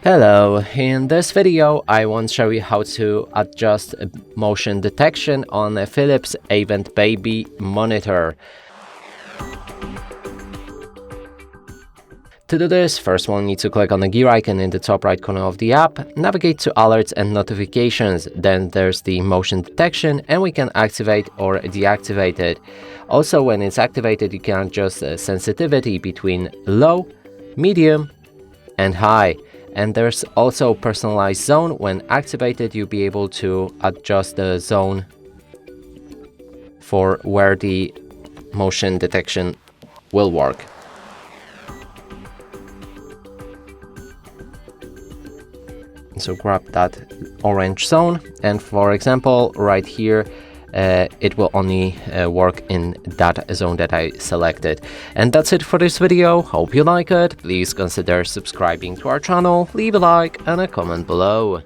Hello, in this video I want to show you how to adjust motion detection on a Philips Avent Baby Monitor. To do this, first we'll need to click on the gear icon in the top right corner of the app, navigate to alerts and notifications, then there's the motion detection and we can activate or deactivate it. Also, when it's activated you can adjust the sensitivity between low, medium and high. And there's also personalized zone. When activated, you'll be able to adjust the zone for where the motion detection will work. So grab that orange zone, and for example, right here, it will only work in that zone that I selected. And that's it for this video. Hope you like it. Please consider subscribing to our channel, leave a like and a comment below.